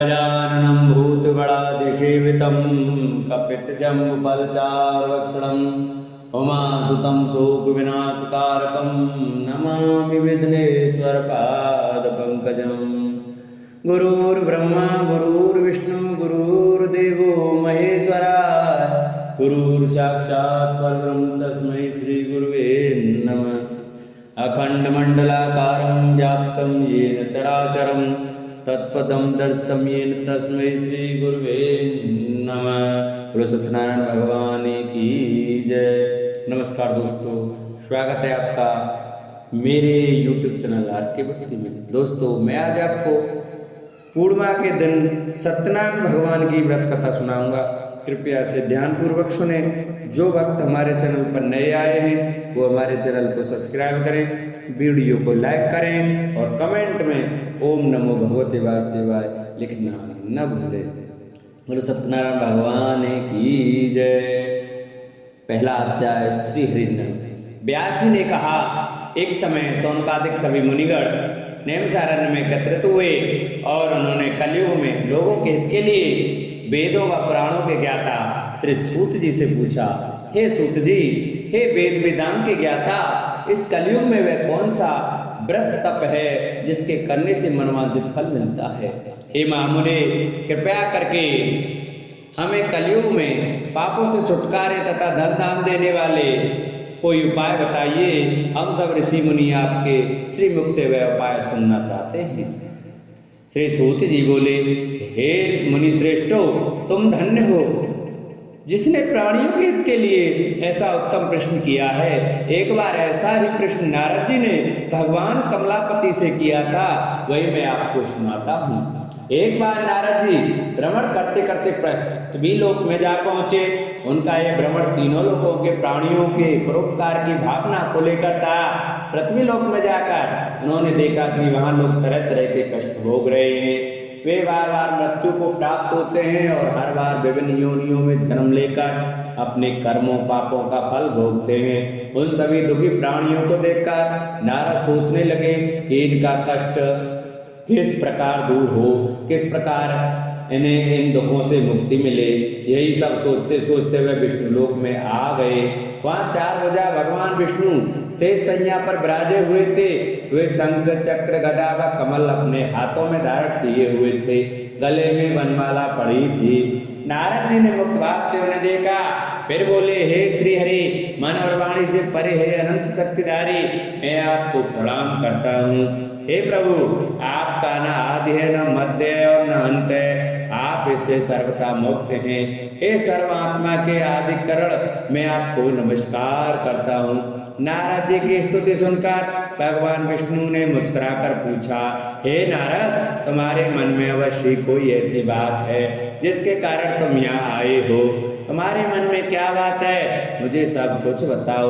गजाननं भूतगणाधिसेवितं कपितजम्बुफलचारुभक्षणम् उमासुतं शोकविनाशकारकं नमामि विघ्नेश्वरपादपङ्कजं। गुरुर्ब्रह्मा गुरुर्विष्णु गुरुर्देवो महेश्वराय गुरुर्साक्षात् परब्रह्म तस्मै श्रीगुरुवे नमः। अखण्डमण्डलाकारं व्याप्तं येन चराचरं तत्पदं दर्शितं येन तस्मै श्रीगुरुवे नमः। बोलो सत्यनारायण भगवान की जय। नमस्कार दोस्तों, स्वागत है आपका मेरे YouTube चैनल आर के भक्ति में। दोस्तों, मैं आज आपको पूर्णिमा के दिन सत्यनारायण भगवान की व्रत कथा सुनाऊंगा। कृपया से ध्यानपूर्वक सुने। जो भक्त हमारे चैनल पर नए आए हैं वो हमारे चैनल को सब्सक्राइब करें, वीडियो को लाइक करें और कमेंट में ओम नमो भगवते वासुदेवाय लिखना न भूलें। बोलो सत्यनारायण भगवान की जय। पहला अध्याय श्री हरिनाम। व्यासी ने कहा, एक समय सौनकादिक सभी मुनिगण नैमिषारण्य में एकत्रित हुए और उन्होंने कलयुग में लोगों के हित के लिए वेदों व पुराणों के ज्ञाता श्री सूत जी से पूछा, हे सूत जी, हे वेद वेदांग के ज्ञाता, इस कलयुग में वह कौन सा व्रत तप है जिसके करने से मनोवांछित फल मिलता है? हे महामुने, कृपया करके हमें कलयुग में पापों से छुटकारे तथा धन दान देने वाले कोई उपाय बताइए। हम सब ऋषि मुनि आपके श्रीमुख से वह उपाय सुनना चाहते हैं। श्री सूत जी बोले, हे मुनि श्रेष्ठो, तुम धन्य हो जिसने प्राणियों के हित के लिए ऐसा उत्तम प्रश्न किया है। एक बार ऐसा ही प्रश्न नारद जी ने भगवान कमलापति से किया था, वही मैं आपको सुनाता हूँ। एक बार नारद जी भ्रमण करते करते पृथ्वी लोक में जा पहुंचे। उनका यह भ्रमण तीनों लोकों के प्राणियों के परोपकार की भावना को लेकर था। पृथ्वी लोक में जाकर उन्होंने देखा कि वहां लोग तरह तरह के कष्ट भोग रहे हैं। वे बार बार मृत्यु को प्राप्त होते हैं और हर बार विभिन्न योनियों में जन्म लेकर अपने कर्मों पापों का फल भोगते हैं। उन सभी दुखी प्राणियों को देखकर नारद सोचने लगे कि इनका कष्ट किस प्रकार दूर हो, किस प्रकार इन्हें इन दुखों से मुक्ति मिले। यही सब सोचते सोचते वे विष्णु लोक में आ गए। वहाँ 4 भुजा भगवान विष्णु शेष सैया पर विराजे हुए थे। वे शंख चक्र गदा व कमल अपने हाथों में धारण किए हुए थे। गले में वनमाला पड़ी थी। नारद जी ने मुक्त भाव से उन्हें देखा, फिर बोले, हे श्री हरि, मन और वाणी से परे है अनंत शक्तिधारी, मैं आपको प्रणाम करता हूँ। हे प्रभु, आपका न आदि है, न मध्य और न अंत है, आप इससे सर्वथा मुक्त हैं। हे सर्वात्मा के आदि करण, मैं आपको नमस्कार करता हूँ। नारद जी की स्तुति सुनकर भगवान विष्णु ने मुस्कुराकर पूछा, हे नारद, तुम्हारे मन में अवश्य कोई ऐसी बात है जिसके कारण तुम यहाँ आए हो। तुम्हारे मन में क्या बात है, मुझे सब कुछ बताओ।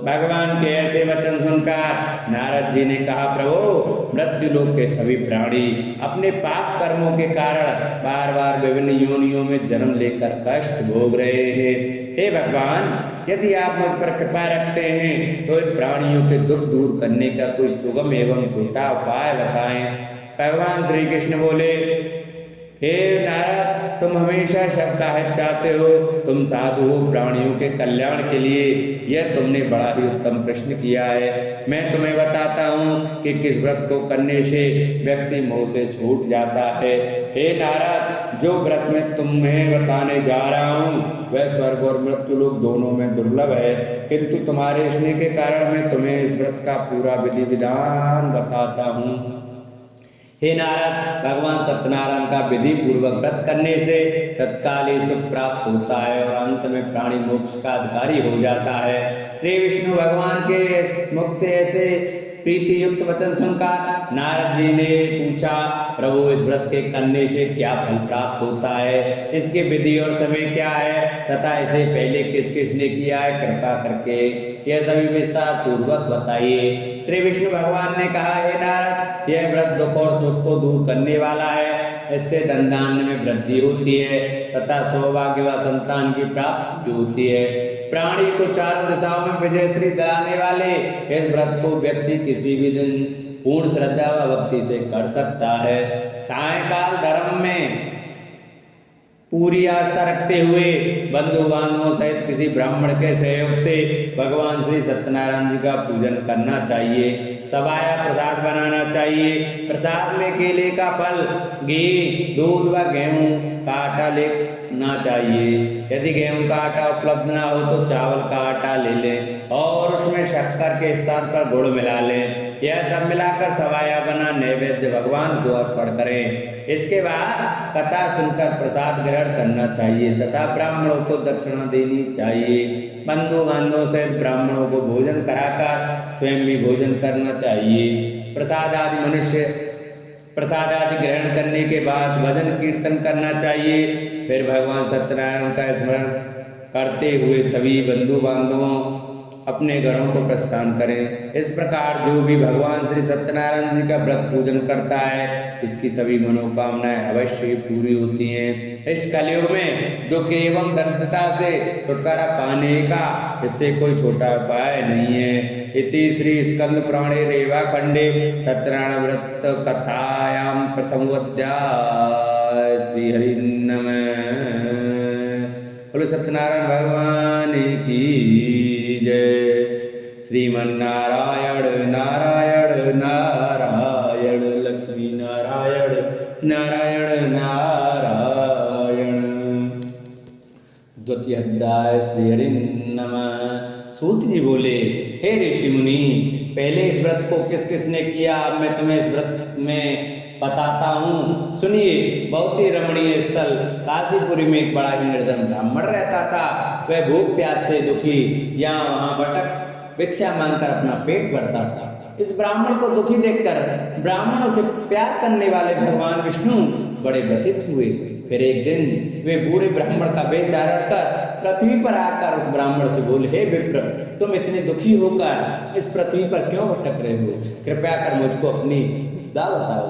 भगवान के ऐसे वचन सुनकर नारद जी ने कहा, प्रभु, मृत्यु लोक के सभी प्राणी अपने पाप कर्मों के कारण बार बार विभिन्न योनियों में जन्म लेकर कष्ट भोग रहे हैं। हे भगवान, यदि आप मुझ पर कृपा रखते हैं तो इन प्राणियों के दुख दूर करने का कोई सुगम एवं छोटा उपाय बताएं। भगवान श्री कृष्ण बोले, हे नारद, तुम हमेशा सबका हित चाहते हो, तुम साधु हो, प्राणियों के कल्याण के लिए यह तुमने बड़ा ही उत्तम प्रश्न किया है। मैं तुम्हें बताता हूँ कि किस व्रत को करने से व्यक्ति मोह से छूट जाता है। हे नारद, जो व्रत मैं तुम्हें बताने जा रहा हूँ वह स्वर्ग और मृत्यु लोक दोनों में दुर्लभ है, किंतु तुम्हारे स्नेह के कारण मैं तुम्हें इस व्रत का पूरा विधि विधान बताता हूँ। हे नारद, भगवान सत्यनारायण का विधि पूर्वक व्रत करने से तत्काल ही सुख प्राप्त होता है और अंत में प्राणी मोक्ष का अधिकारी हो जाता है। श्री विष्णु भगवान के मुख से ऐसे प्रीति युक्त वचन सुनकर नारद जी ने पूछा, प्रभु, इस व्रत के करने से क्या फल प्राप्त होता है, इसकी विधि और समय क्या है तथा इसे पहले किस किसने किया है, कृपा करके यह सभी विस्तार पूर्वक बताइए। श्री विष्णु भगवान ने कहा, हे नारद, यह व्रत दुख और सुख को दूर करने वाला है। इससे धन धान्य में वृद्धि होती है तथा सौभाग्य व संतान की प्राप्ति होती है। प्राणी को चारों दिशाओं में विजयश्री दिलाने वाले इस व्रत को व्यक्ति किसी भी दिन पूर्ण श्रद्धा व भक्ति से कर सकता है। सायंकाल धर्म में पूरी आस्था रखते हुए बंधु बांधवों सहित किसी ब्राह्मण के सहयोग से भगवान श्री सत्यनारायण जी का पूजन करना चाहिए। सवाया प्रसाद बनाना चाहिए। प्रसाद में केले का फल, घी, दूध व गेहूं का आटा लेना चाहिए। यदि गेहूं का आटा उपलब्ध ना हो तो चावल का आटा ले लें और उसमें शक्कर के स्थान पर गुड़ मिला लें। यह सब मिलाकर सवाया बना नैवेद्य भगवान को अर्पण करें। इसके बाद कथा सुनकर प्रसाद ग्रहण करना चाहिए तथा ब्राह्मणों को दक्षिणा देनी चाहिए। बंधु बांधवों सहित ब्राह्मणों को भोजन कराकर स्वयं भी भोजन करना चाहिए। प्रसाद आदि ग्रहण करने के बाद भजन कीर्तन करना चाहिए। फिर भगवान सत्यनारायण का स्मरण करते हुए सभी बंधु बांधवों अपने घरों को प्रस्थान करें। इस प्रकार जो भी भगवान श्री सत्यनारायण जी का व्रत पूजन करता है इसकी सभी मनोकामनाएं अवश्य ही पूरी होती हैं। इस कलयुग में दुख एवं दरिद्रता से छुटकारा पाने का इससे कोई छोटा उपाय नहीं है। इति श्री स्कंद पुराणे रेवा खंडे सत्यनारायण व्रत कथायां प्रथम अध्याय। श्री हरि नमः। बोलो सत्यनारायण भगवान की जय। श्रीमन्नारायण नारायण नारायण लक्ष्मी नारायण नारायण नारायण। द्वितीय अध्याय। श्री हरि नमः। सूत जी बोले, हे ऋषि मुनि, पहले इस व्रत को किस किसने किया अब मैं तुम्हें इस व्रत में बताता हूँ। सुनिए। बहुत ही रमणीय स्थल काशीपुरी में एक बड़ा ही निर्धन ब्राह्मण रहता था। वह भूख प्यास से दुखी यहाँ वहाँ भटक भिक्षा मांगकर अपना पेट भरता था। इस ब्राह्मण को दुखी देखकर ब्राह्मणों से प्यार करने वाले भगवान विष्णु बड़े व्यथित हुए। फिर एक दिन वे बूढ़े ब्राह्मण का वेश धारण कर पृथ्वी पर आकर उस ब्राह्मण से बोले, हे विप्र, तुम इतने दुखी होकर इस पृथ्वी पर क्यों भटक रहे हो? कृपया कर मुझको अपनी दा बताओ।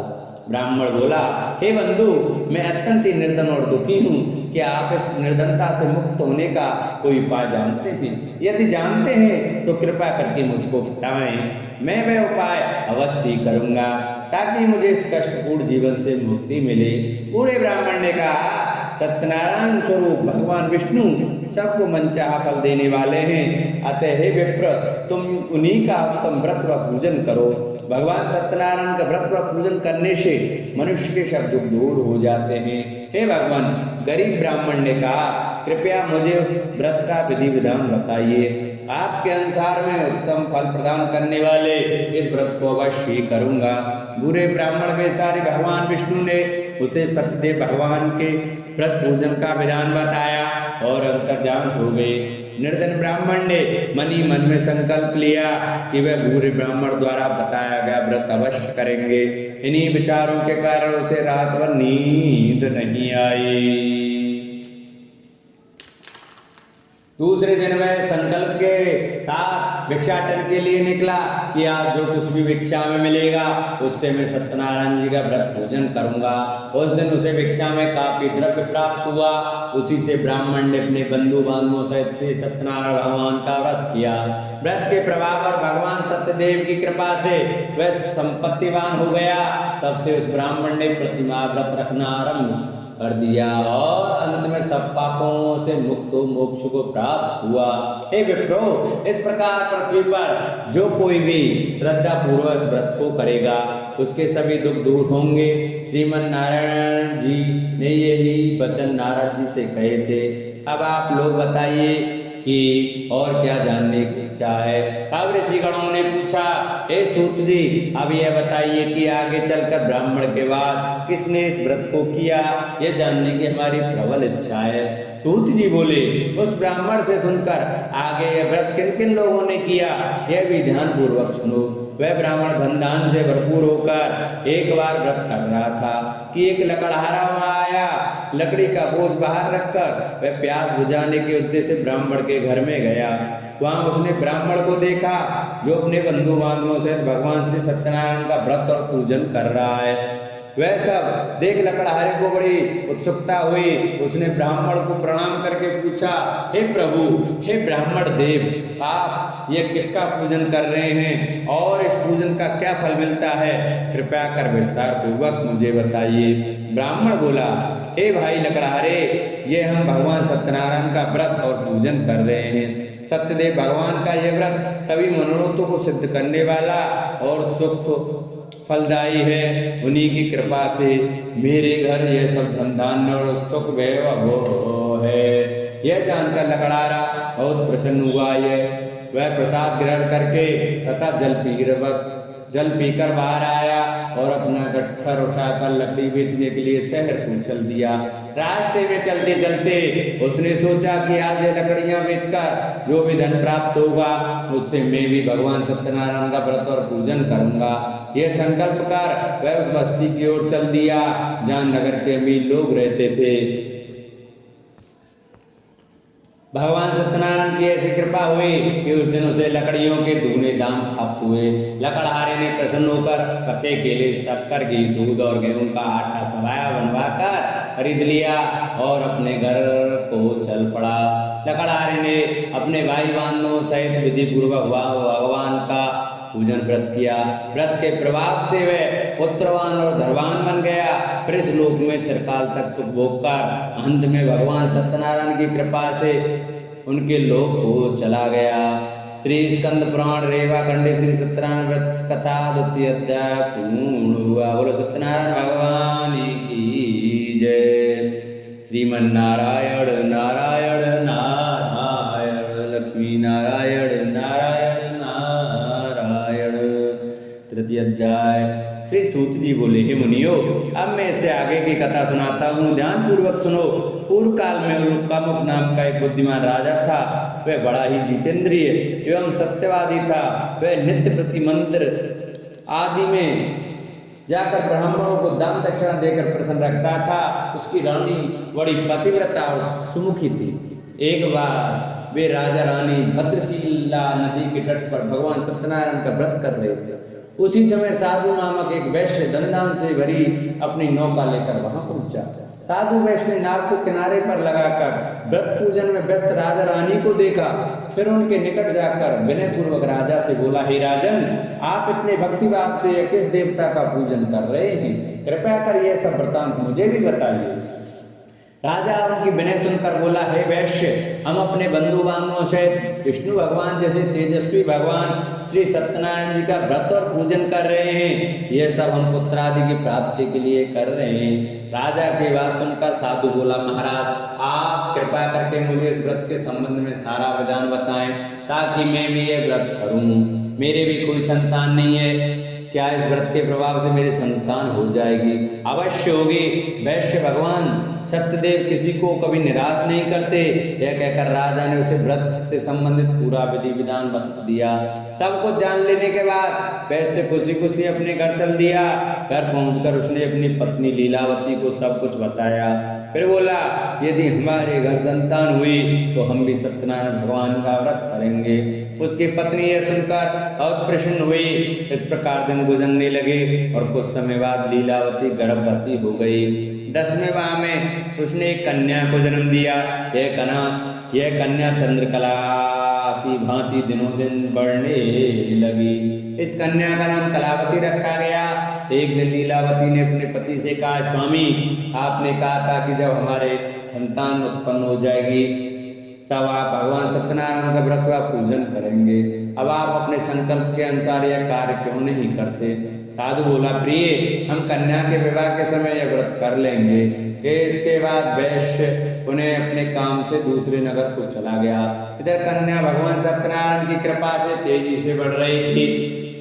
ब्राह्मण बोला, हे बंधु, मैं अत्यंत ही निर्धन और दुखी हूँ। क्या आप इस निर्धनता से मुक्त होने का कोई उपाय जानते हैं? यदि जानते हैं तो कृपया करके मुझको बताएं। मैं वह उपाय अवश्य ही करूँगा ताकि मुझे इस कष्टपूर्ण जीवन से मुक्ति मिले। बूढ़े ब्राह्मण ने कहा, सत्यनारायण स्वरूप भगवान विष्णु सबको मनचाहा फल देने वाले हैं। अतः हे विप्र, तुम उन्हीं का उत्तम व्रत व पूजन करो। भगवान सत्यनारायण का व्रत व पूजन करने से मनुष्य के सब दुख दूर हो जाते हैं। हे भगवान, गरीब ब्राह्मण ने कहा, कृपया मुझे उस व्रत का विधि विधान बताइए। आपके अनुसार मैं उत्तम फल प्रदान करने वाले इस व्रत को अवश्य ही करूँगा। बूढ़े ब्राह्मण वेशधारी भगवान विष्णु ने उसे सत्यदेव भगवान के व्रत पूजन का विधान बताया और अंतर्ध्यान हो गए। निर्धन ब्राह्मण ने मन ही मन में संकल्प लिया कि वह बूढ़े ब्राह्मण द्वारा बताया गया व्रत अवश्य करेंगे। इन्हीं विचारों के कारण उसे रात भर नींद नहीं आई। दूसरे दिन वह संकल्प के साथ भिक्षाटन के लिए निकला कि आज जो कुछ भी भिक्षा में मिलेगा उससे मैं सत्यनारायण जी का व्रत पूजन करूंगा। उस दिन उसे भिक्षा में काफी द्रव्य प्राप्त हुआ। उसी से ब्राह्मण ने अपने बंधु बांधवों सहित श्री सत्यनारायण भगवान का व्रत किया। व्रत के प्रभाव पर भगवान सत्यदेव की कृपा से वह संपत्तिवान हो गया। तब से उस ब्राह्मण ने प्रतिमाह व्रत रखना आरंभ कर दिया और अंत में सब पापों से मुक्त मोक्ष को प्राप्त हुआ। हे विप्रो, इस प्रकार पृथ्वी पर जो कोई भी श्रद्धा पूर्वक व्रत को करेगा उसके सभी दुख दूर होंगे। श्रीमन नारायण जी ने यही वचन नारद जी से कहे थे। अब आप लोग बताइए कि और क्या जानने की इच्छा है। अब ऋषिगणों ने पूछा, हे सूत जी, अब यह बताइए कि आगे चलकर ब्राह्मण के बाद किसने इस व्रत को किया, यह जानने की हमारी प्रबल इच्छा है। सूत जी बोले, उस ब्राह्मण से सुनकर आगे यह व्रत किन किन लोगों ने किया यह भी ध्यान पूर्वक सुनो। वह ब्राह्मण धन दान से भरपूर होकर एक बार व्रत कर रहा था कि एक लकड़हारा वहां आया। लकड़ी का बोझ बाहर रखकर वह प्यास बुझाने के उद्देश्य से ब्राह्मण के घर में गया। वहां उसने ब्राह्मण को देखा जो अपने बंधु बांधवों से भगवान श्री सत्यनारायण का व्रत और पूजन कर रहा है। वह सब देख लकड़हारे को बड़ी उत्सुकता हुई। उसने ब्राह्मण को प्रणाम करके पूछा, हे प्रभु, हे ब्राह्मण देव, आप ये किसका पूजन कर रहे हैं और इस पूजन का क्या फल मिलता है? कृपया कर विस्तार पूर्वक मुझे बताइए। ब्राह्मण बोला, हे भाई लकड़हारे, ये हम भगवान सत्यनारायण का व्रत और पूजन कर रहे हैं। सत्यदेव भगवान का यह व्रत सभी मनोरथों को सिद्ध करने वाला और सुख फलदायी है। उन्हीं की कृपा से मेरे घर यह सब संतान और सुख वैभव है। यह जानकर लकड़हारा बहुत प्रसन्न हुआ। वह प्रसाद ग्रहण करके तथा जल पीकर बाहर आया और अपना गट्ठर उठाकर लकड़ी बेचने के लिए शहर को चल दिया। रास्ते में चलते चलते उसने सोचा कि आज ये लकड़ियां बेचकर जो भी धन प्राप्त होगा उससे मैं भी भगवान सत्यनारायण का व्रत और पूजन करूंगा। यह संकल्प कर वह उस बस्ती की ओर चल दिया जहाँ नगर के अमीर लोग रहते थे। भगवान सत्यनारायण की ऐसी कृपा हुई कि उस दिन उसे लकड़ियों के दुगने दाम प्राप्त हुए। लकड़हारे ने प्रसन्न होकर पके केले, शक्कर, घी, दूध और गेहूं का आटा सवाया बनवाकर खरीद लिया और अपने घर को चल पड़ा। लकड़हारे ने अपने भाई बंधुओं सहित विधि पूर्वक भगवान का पूजन व्रत किया। व्रत के प्रभाव से वह पुत्रवान और धनवान बन गया। फिर इस लोक में चिरकाल तक सुख भोग कर अंत में भगवान सत्यनारायण की कृपा से उनके लोक को चला गया। श्री स्कंद पुराण रेवा खंडे श्री सत्यनारायण व्रत कथा 2य अध्याय पूर्ण हुआ। बोलो सत्यनारायण भगवान की जय। श्रीमन नारायण नारायण नारायण, लक्ष्मी नारायण नारायण नारायण। 3य अध्याय। श्री सूत जी बोले, हे मुनियो, अब मैं इससे आगे की कथा सुनाता हूँ, ध्यान पूर्वक सुनो। पूर्व काल में उल्कामुख नाम का एक बुद्धिमान राजा था। वह बड़ा ही जितेंद्रिय एवं सत्यवादी था। वह नित्य प्रति मंदिर आदि में जाकर ब्राह्मणों को दान दक्षिणा देकर प्रसन्न रखता था। उसकी रानी बड़ी पतिव्रता और सुमुखी थी। एक बार वे राजा रानी भद्रशिला नदी के तट पर भगवान सत्यनारायण का व्रत कर रहे थे। उसी समय साधु नामक एक वैश्य धनदान से भरी अपनी नौका लेकर वहां पहुंचा। साधु वैश्य ने नाव को किनारे पर लगाकर व्रत पूजन में व्यस्त राजा रानी को देखा। फिर उनके निकट जाकर विनय पूर्वक राजा से बोला, हे राजन, आप इतने भक्ति भाव से किस देवता का पूजन कर रहे हैं? कृपया कर यह सब वृतांत मुझे भी बताइए। राजा उनकी विनय सुनकर बोला, हे वैश्य, हम अपने बंधु बांधवों सहित विष्णु भगवान जैसे तेजस्वी भगवान श्री सत्यनारायण जी का व्रत और पूजन कर रहे हैं। यह सब हम पुत्र आदि की प्राप्ति के लिए कर रहे हैं। राजा की बात सुनकर साधु बोला, महाराज, आप कृपा करके मुझे इस व्रत के संबंध में सारा विधान बताएं ताकि मैं भी ये व्रत करूं। मेरे भी कोई संतान नहीं है, क्या इस व्रत के प्रभाव से मेरी संतान हो जाएगी? अवश्य होगी। वैश्य भगवान सत्यदेव किसी को कभी निराश नहीं करते। यह कहकर राजा ने उसे व्रत से संबंधित पूरा विधि विधान बता दिया। सब कुछ जान लेने के बाद वैश्य खुशी खुशी अपने घर चल दिया। घर पहुंचकर उसने अपनी पत्नी लीलावती को सब कुछ बताया। फिर बोला, यदि हमारे घर संतान हुई तो हम भी सत्यनारायण भगवान का व्रत करेंगे। उसकी पत्नी यह सुनकर बहुत प्रसन्न हुई। इस प्रकार दिन गुजरने लगे और कुछ समय बाद लीलावती गर्भवती हो गई। 10वें माह में उसने एक कन्या को जन्म दिया। यह कन्या चंद्रकला की भांति दिनों दिन बढ़ने लगी। इस कन्या का नाम कलावती रखा गया। एक दिन लीलावती ने अपने पति से कहा, स्वामी, आपने कहा था कि जब हमारे संतान उत्पन्न हो जाएगी तब आप भगवान सत्यनारायण का व्रत व पूजन करेंगे। अब आप अपने संकल्प के अनुसार यह कार्य क्यों नहीं करते? साधु बोला, प्रिय, हम कन्या के विवाह के समय यह व्रत कर लेंगे। इसके बाद वैश्य उन्हें अपने काम से दूसरे नगर को चला गया। इधर कन्या भगवान सत्यनारायण की कृपा से तेजी से बढ़ रही थी।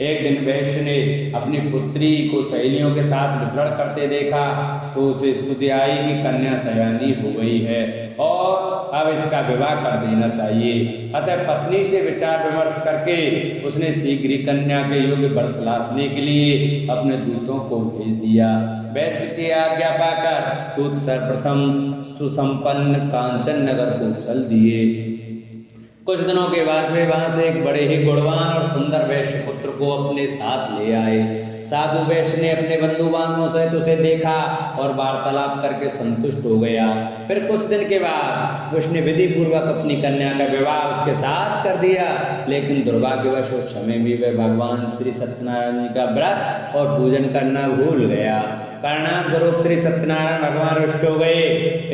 एक दिन वैश्य ने अपनी पुत्री को सहेलियों के साथ विचरण करते देखा तो उसे स्तुति आई कि कन्या सयानी हो गई है और अब इसका विवाह कर देना चाहिए। अतः पत्नी से विचार विमर्श करके उसने शीघ्र ही कन्या के योग्य वर तलाशने के लिए अपने दूतों को भेज दिया। वैश्य की आज्ञा पाकर दूत सर्वप्रथम सुसंपन्न कांचन नगर को चल दिए। कुछ दिनों के बाद वे वहां से एक बड़े ही गुणवान और सुंदर वैश्य पुत्र को अपने साथ ले आए। साधु वैश्य ने अपने बंधु बांधवों सहित उसे देखा और वार्तालाप करके संतुष्ट हो गया। फिर कुछ दिन के बाद उसने विधि पूर्वक अपनी कन्या का विवाह उसके साथ कर दिया, लेकिन दुर्भाग्यवश उस समय भी वह भगवान श्री सत्यनारायण जी का व्रत और पूजन करना भूल गया। परिणाम स्वरूप श्री सत्यनारायण भगवान रुष्ट हो गए।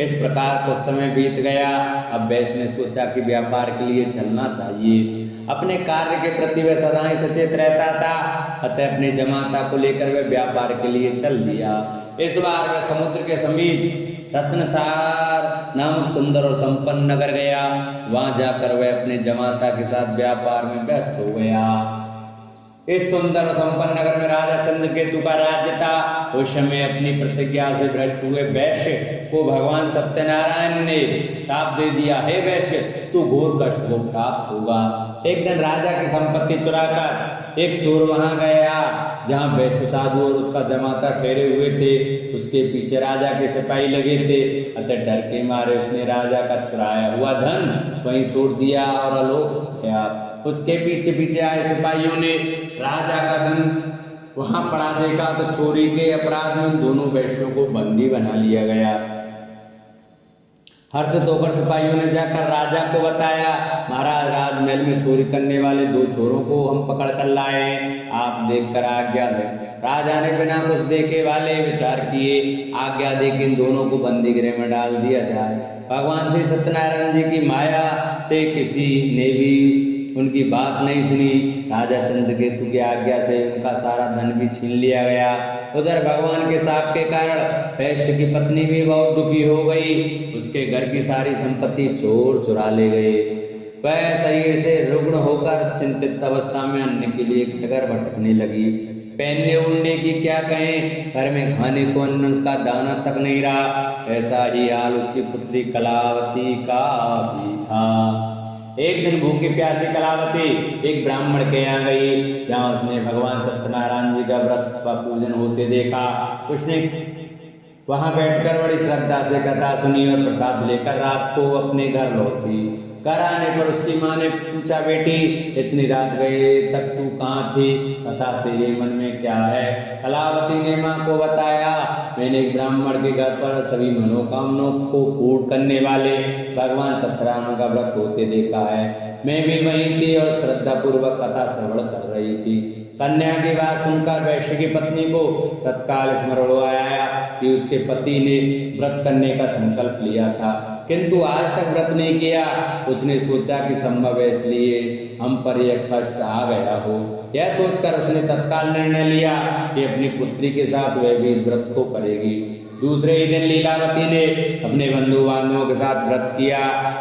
इस प्रकार कुछ समय बीत गया। अब वैश्य ने सोचा कि व्यापार के लिए चलना चाहिए। अपने कार्य के प्रति वह सदा ही सचेत रहता था, अतः अपने जमाता को लेकर वह व्यापार के लिए चल दिया। इस बार वह समुद्र के समीप रत्नसार नामक सुंदर और संपन्न नगर गया। वहां जाकर वह अपने जमाता के साथ व्यापार में व्यस्त हो गया। इस सुंदर और संपन्न नगर में राजा चंद्रकेतु का राज्य था। उस समय अपनी प्रतिज्ञा से भ्रष्ट हुए वैश्य को भगवान सत्यनारायण ने शाप दे दिया, हे वैश्य, तू घोर कष्ट को प्राप्त होगा। एक दिन राजा की संपत्ति चुराकर एक चोर वहां गया जहां वैश्य साधु और उसका जमाता ठहरे हुए थे। उसके पीछे राजा के सिपाही लगे थे, अतः डर के मारे उसने राजा का चुराया हुआ धन वहीं छोड़ दिया और आलोक हो गया। उसके पीछे पीछे आए सिपाहियों ने राजा का धन वहां पड़ा देखा तो चोरी के अपराध में दोनों वैश्यों को बंदी बना लिया गया। हर्षित होकर सिपाहियों ने जाकर राजा को बताया, महाराज, राजमहल में चोरी करने वाले 2 चोरों को हम पकड़ कर लाए, आप देखकर आज्ञा दें। राजा ने बिना कुछ देखे वाले विचार किए, आज्ञा दे कि इन दोनों को बंदी गृह में डाल दिया जाए। भगवान श्री सत्यनारायण जी की माया से किसी ने भी उनकी बात नहीं सुनी। राजा चंद्रकेतु की आज्ञा से उनका सारा धन भी छीन लिया गया। उधर भगवान के शाप के कारण वैश्य की पत्नी भी बहुत दुखी हो गई। उसके घर की सारी संपत्ति चोर चुरा ले गए। वह शरीर से रुग्ण होकर चिंतित अवस्था में अन्न के लिए घर भटकने लगी। पहनने ओढ़ने की क्या कहें, घर में खाने को अन्न का दाना तक नहीं रहा। ऐसा ही हाल उसकी पुत्री कलावती का भी था। एक दिन भूखी प्यासी कलावती एक ब्राह्मण के यहाँ गई, जहाँ उसने भगवान सत्यनारायण जी का व्रत व पूजन होते देखा। उसने वहां बैठकर बड़ी श्रद्धा से कथा सुनी और प्रसाद लेकर रात को अपने घर लौटी। घर आने पर उसकी माँ ने पूछा, बेटी, इतनी रात गए तक तू कहाँ थी तथा तेरे मन में क्या है? कलावती ने माँ को बताया, मैंने एक ब्राह्मण के घर पर सभी मनोकामनाओं को पूर्ण करने वाले भगवान सत्यनारायण का व्रत होते देखा है। मैं भी वहीं थी और श्रद्धा पूर्वक कथा श्रवण कर रही थी। कन्या की बात सुनकर वैश्य की पत्नी को तत्काल स्मरण आया कि उसके पति ने व्रत करने का संकल्प लिया था, किंतु आज तक व्रत नहीं किया। उसने सोचा कि संभव है इसलिए हम पर यह कष्ट आ गया हो। यह सोचकर उसने तत्काल निर्णय लिया कि अपनी पुत्री के साथ वह भी इस व्रत को करेगी। दूसरे ही दिन लीलावती ने अपने बंधु बांधवों के साथ व्रत किया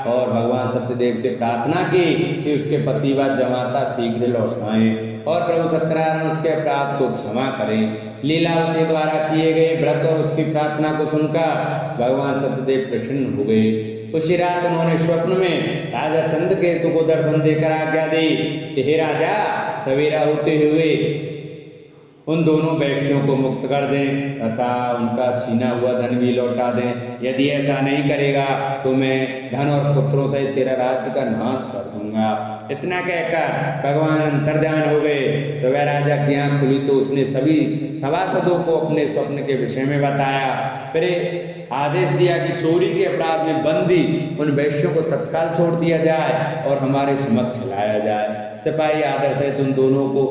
और भगवान सत्यदेव से प्रार्थना की कि उसके पति व जमाता शीघ्र लौट आए और प्रभु सत्यनारायण उसके अपराध को क्षमा करें। लीलावती द्वारा किए गए व्रत और उसकी प्रार्थना को सुनकर भगवान सत्यदेव प्रसन्न हो गए। उसी रात उन्होंने स्वप्न में राजा चंद्रकेतु को दर्शन देकर आज्ञा दी कि हे राजा, सवेरा होते हुए उन दोनों वैश्यों को मुक्त कर दें तथा उनका छीना हुआ धन भी लौटा दें। यदि ऐसा नहीं करेगा तो मैं धन और पुत्रों से तेरा राज्य का नाश कर दूंगा। इतना कहकर भगवान अंतर्ध्यान हो गए। सुबह राजा की आंख खुली तो उसने सभी सभासदों को अपने स्वप्न के विषय में बताया। फिर आदेश दिया कि चोरी के अपराध में बंदी उन वैश्यों को तत्काल छोड़ दिया जाए और हमारे समक्ष लाया जाए। सिपाही आदर सहित उन दोनों को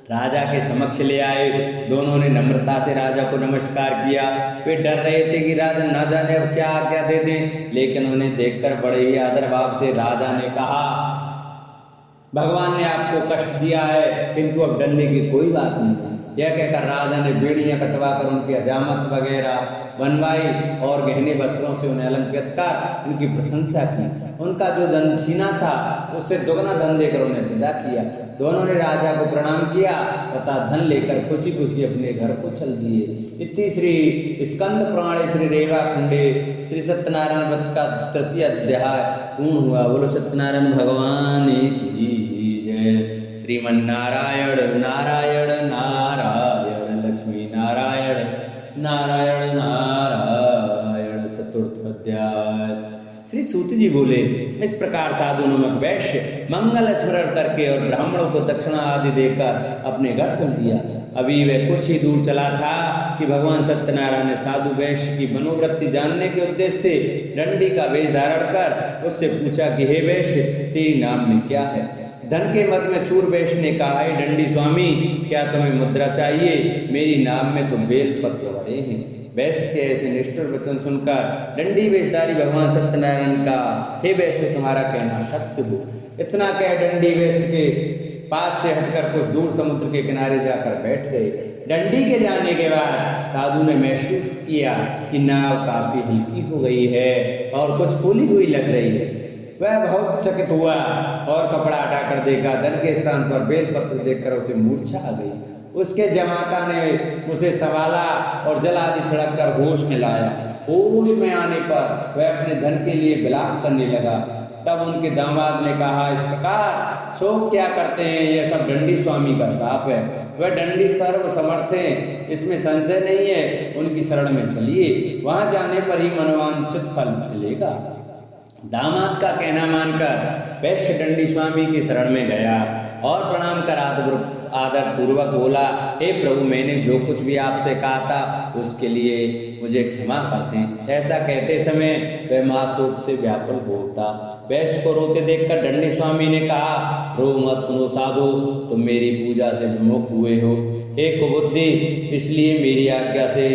राजा के समक्ष ले आए। दोनों ने नम्रता से राजा को नमस्कार किया। वे डर रहे थे कि राजा न जाने अब क्या आज्ञा दे दें, लेकिन उन्हें देखकर बड़े ही आदर भाव से राजा ने कहा, भगवान ने आपको कष्ट दिया है, किंतु अब डरने की कोई बात नहीं। यह कहकर राजा ने बेड़ियां कटवाकर उनकी हजामत वगैरह बनवाई और गहने वस्त्रों से उन्हें अलंकृत कर उनकी प्रशंसा की। उनका जो धन छीना था उससे दुगना धन देकर उन्हें विदा किया। दोनों ने राजा को प्रणाम किया तथा धन लेकर खुशी खुशी अपने घर को चल दिए। इतनी श्री स्कंद पुराणे श्री रेवा खंडे श्री सत्यनारायण व्रत का तृतीय अध्याय पूर्ण हुआ। बोलो सत्यनारायण भगवान की जय। श्रीमन्नारायण नारायण नारायण लक्ष्मी नारायण नारायण नारायण। चतुर्थ अध्याय। श्री सूत जी बोले, इस प्रकार साधु नमक वैश्य मंगल स्मरण करके और ब्राह्मणों को दक्षिणा आदि देकर अपने घर चल दिया। अभी वह कुछ ही दूर चला था कि भगवान सत्यनारायण ने साधु वैश्य की मनोवृत्ति जानने के उद्देश्य से डंडी का वेश धारण कर उससे पूछा कि हे वैश्य, तेरी नाम में क्या है? धन के मद में चूर वैश्य ने कहा, हे डंडी स्वामी, क्या तुम्हें मुद्रा चाहिए? मेरी नाम में तो बेलपत्र भरे हैं। वैश्य के ऐसे निष्ठुर वचन सुनकर डंडी वेशधारी भगवान सत्यनारायण का, हे वैश्य, तुम्हारा कहना सत्य हो। इतना कह डंडी वैश्य के पास से हटकर कुछ दूर समुद्र के किनारे जाकर बैठ गए। डंडी के जाने के बाद साधु ने महसूस किया कि नाव काफी हल्की हो गई है और कुछ फूली हुई लग रही है। वह बहुत चकित हुआ और कपड़ा हटाकर देखा। धन के स्थान पर बेलपत्र देखकर उसे मूर्छा आ गई। उसके जमाता ने उसे संभाला और जल आदि छिड़ककर होश में लाया। होश में आने पर वह अपने धन के लिए विलाप करने लगा। तब उनके दामाद ने कहा, इस प्रकार शोक क्या करते हैं? यह सब डंडी स्वामी का शाप है। वह डंडी सर्व समर्थ है, इसमें संशय नहीं है। उनकी शरण में चलिए, वहां जाने पर ही मनोवांछित फल मिलेगा। दामाद का कहना मानकर वैश्य डंडी स्वामी की शरण में गया और प्रणाम कर आदर पूर्वक बोला, हे प्रभु, मैंने जो कुछ भी आपसे कहा था उसके लिए मुझे क्षमा करते हैं। ऐसा कहते समय वह महाशोक से व्याकुल हो उठा। वैश्य को रोते देखकर डंडी स्वामी ने कहा, रो मत, सुनो साधु, तुम मेरी पूजा से विमुख हुए हो। हे कुबुद्धि, इसलिए मेरी आज्ञा से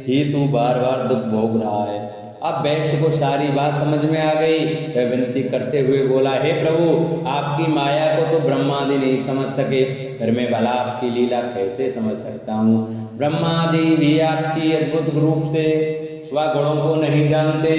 ही तू बार बार दुख भोग रहा है। अब वैश्य को सारी बात समझ में आ गई। वह विनती करते हुए बोला, हे प्रभु, आपकी माया को तो ब्रह्मादि नहीं समझ सके, फिर मैं भला आपकी लीला कैसे समझ सकता हूँ? ब्रह्मादि भी आपकी अद्भुत रूप से व गुणों को नहीं जानते।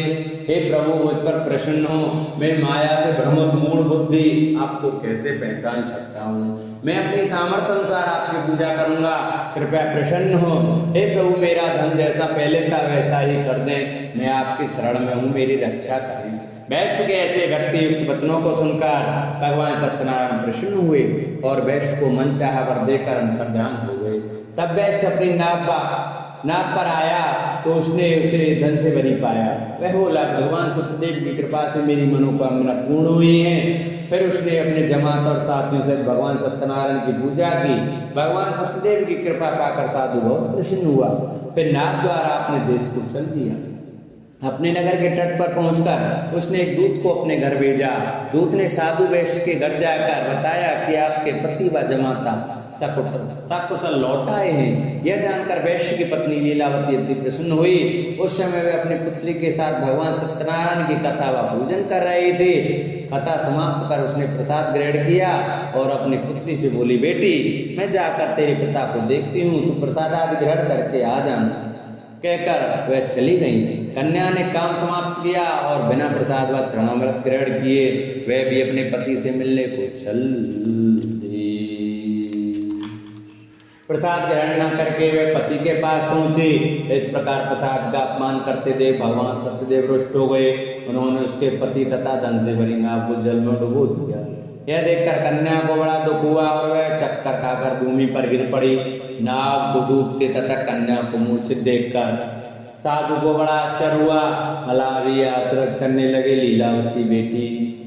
हे प्रभु, मुझ पर प्रसन्न हो। मैं माया से भ्रमित मूढ़ बुद्धि आपको कैसे पहचान सकता हूँ? मैं अपनी सामर्थ्य अनुसार आपकी पूजा करूंगा, कृपया प्रसन्न हो। हे प्रभु, मेरा धन जैसा पहले था वैसा ही कर दें। मैं आपकी शरण में हूँ, मेरी रक्षा करें। वैश्य के ऐसे भक्ति युक्त वचनों को सुनकर भगवान सत्यनारायण प्रसन्न हुए और वैश्य को मन चाहा वर देकर अंतर्ध्यान हो गए। तब वैश्य अपनी नाव पर आया तो उसने उसे धन से भरी पाया। वह बोला, भगवान सत्यदेव की कृपा से मेरी मनोकामना पूर्ण हुई है। फिर उसने अपने जमात और साथियों से भगवान सत्यनारायण की पूजा की। भगवान सत्यदेव की कृपा पाकर साधु बहुत प्रसन्न हुआ। फिर नाथ द्वारा अपने देश को चल दिया। अपने नगर के तट पर पहुंचकर उसने एक दूत को अपने घर भेजा। दूत ने साधु वैश्य के घर जाकर बताया कि आपके पति व जमाता सकुशल लौट आए हैं। यह जानकर वैश्य की पत्नी लीलावती अति प्रसन्न हुई। उस समय वे अपनी पुत्री के साथ भगवान सत्यनारायण की कथा व पूजन कर रहे थे। कथा समाप्त कर उसने प्रसाद ग्रहण किया और अपनी पुत्री से बोली, बेटी, मैं जाकर तेरे पिता को देखती हूँ, तू प्रसाद आदि ग्रहण करके आ जाना। कहकर वह चली गई। कन्या ने काम समाप्त किया और बिना प्रसाद व चरणामृत ग्रहण किए वह भी अपने पति से मिलने को चल दी। प्रसाद ग्रहण न करके वे पति के पास पहुंचे। इस प्रकार प्रसाद का अपमान करते देख भगवान सत्यदेव रुष्ट हो गए। उन्होंने उसके पति तथा धन से भरी नाव को जल में डुबो दिया। यह देखकर कन्या को बड़ा दुख हुआ और वह चक्कर खाकर भूमि पर गिर पड़ी। नाव को डूबते तथा कन्या को मूर्छित देखकर साधु को बड़ा आश्चर्य हुआ। मलावी अचरज करने लगे। लीलावती बेटी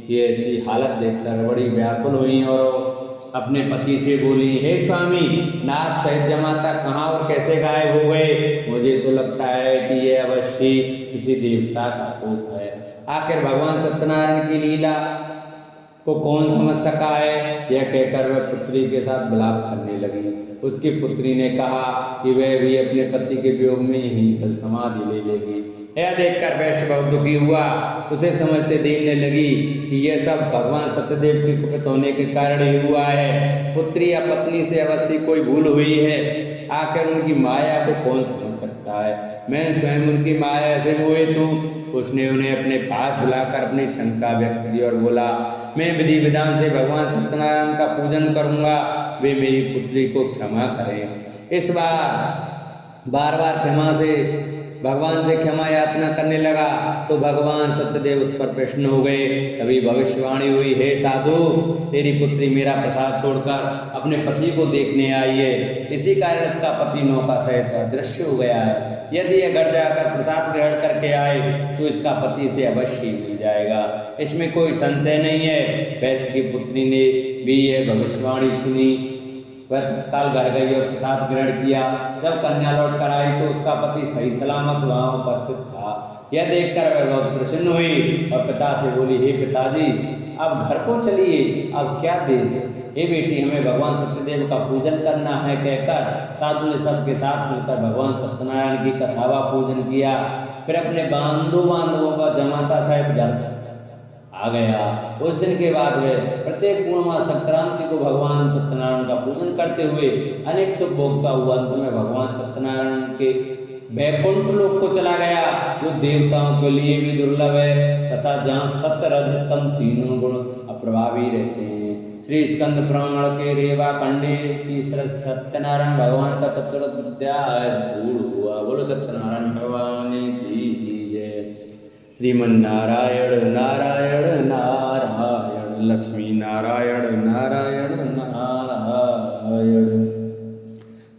ये ऐसी हालत देखकर बड़ी व्याकुल हुई और अपने पति से बोली, हे स्वामी, नाथ सहित जमाता कहाँ और कैसे गायब हो गए? मुझे तो लगता है कि यह अवश्य किसी देवता का कोप है। आखिर भगवान सत्यनारायण की लीला को कौन समझ सका है? यह कहकर वह पुत्री के साथ विलाप करने लगी। उसकी पुत्री ने कहा कि वह भी अपने पति के वियोग में ही जल समाधि ले लेगी। यह देखकर वैश्य बहुत दुखी हुआ। उसे समझते देखने लगी कि यह सब भगवान सत्यदेव के कुपित होने के कारण ही हुआ है। पुत्री या पत्नी से अवश्य कोई भूल हुई है। आखिर उनकी माया को कौन समझ सकता है? मैं स्वयं उनकी माया से मोहित हूँ। उसने उन्हें अपने पास बुलाकर अपनी शंका व्यक्त की और बोला, मैं विधि विधान से भगवान सत्यनारायण का पूजन करूंगा, वे मेरी पुत्री को क्षमा करें। इस बार बार भगवान से क्षमा याचना करने लगा तो भगवान सत्यदेव उस पर प्रसन्न हो गए। तभी भविष्यवाणी हुई, हे साधु, तेरी पुत्री मेरा प्रसाद छोड़कर अपने पति को देखने आई है। इसी कारण इसका पति नौका सहित अदृश्य हो गया है। यदि यह घर जाकर प्रसाद ग्रहण करके आए तो इसका पति से अवश्य मिल जाएगा, इसमें कोई संशय नहीं है। वैश्य की पुत्री ने भी यह भविष्यवाणी सुनी वह तत्काल घर गई और प्रसाद ग्रहण किया। जब कन्या लौट कर आई तो उसका पति सही सलामत वहां उपस्थित था। यह देखकर वह बहुत प्रसन्न हुई और पिता से बोली, हे पिताजी, अब घर को चलिए, अब क्या देर है। हे बेटी, हमें भगवान सत्यदेव का पूजन करना है, कहकर साधु ने सबके साथ मिलकर भगवान सत्यनारायण की कथा व पूजन किया। फिर अपने बांधवों का जमाता सहित घर आ गया। उस दिन के बाद वे प्रत्येक पूर्णिमा संक्रांति को भगवान सत्यनारायण का पूजन करते हुए अनेक सुख भोगता हुआ अंत में भगवान सत्यनारायण के वैकुंठ लोक को चला गया, जो देवताओं के लिए भी दुर्लभ है तथा जहाँ सत्य रज तम तीनों गुण अप्रभावी रहते हैं। श्री स्कंद पुराण के रेवा खंडे की सत्यनारायण भगवान का चतुर्थ अध्याय पूर्ण हुआ। बोलो सत्यनारायण भगवान की जय। श्रीमन नारायण नारायण नारायण, लक्ष्मी नारायण नारायण नारायण।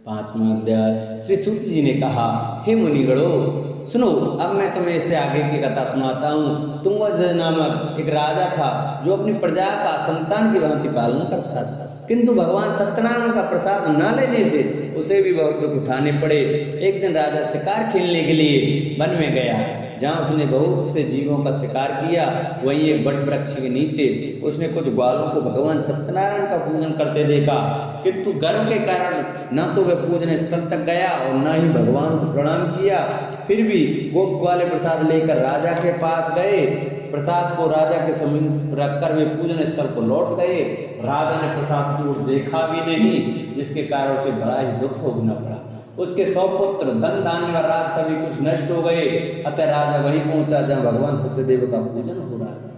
5वां अध्याय। श्री सूत जी ने कहा, हे मुनिगणों, सुनो, अब मैं तुम्हें इससे आगे की कथा सुनाता हूँ। तुंगज नामक एक राजा था जो अपनी प्रजा का संतान की भांति पालन करता था, किंतु भगवान सत्यनारायण का प्रसाद न लेने से उसे भी बहुत दुख उठाने पड़े। एक दिन राजा शिकार खेलने के लिए वन में गया, जहाँ उसने बहुत से जीवों का शिकार किया। वहीं एक बड़ वृक्ष के नीचे उसने कुछ ग्वालों को भगवान सत्यनारायण का पूजन करते देखा, किंतु गर्व के कारण न तो वह पूजन स्थल तक गया और न ही भगवान को प्रणाम किया। फिर भी गोप ग्वाले प्रसाद लेकर राजा के पास गए। प्रसाद को राजा के समीप रखकर वे पूजन स्थल को लौट गए। राजा ने प्रसाद की ओर देखा भी नहीं, जिसके कारण उसे बड़ा ही दुख भोगना पड़ा। उसके 100 पुत्र, धन धान्य व राज सभी कुछ नष्ट हो गए। अतः राजा वहीं पहुंचा जहाँ भगवान सत्यदेव का पूजन हो रहा था।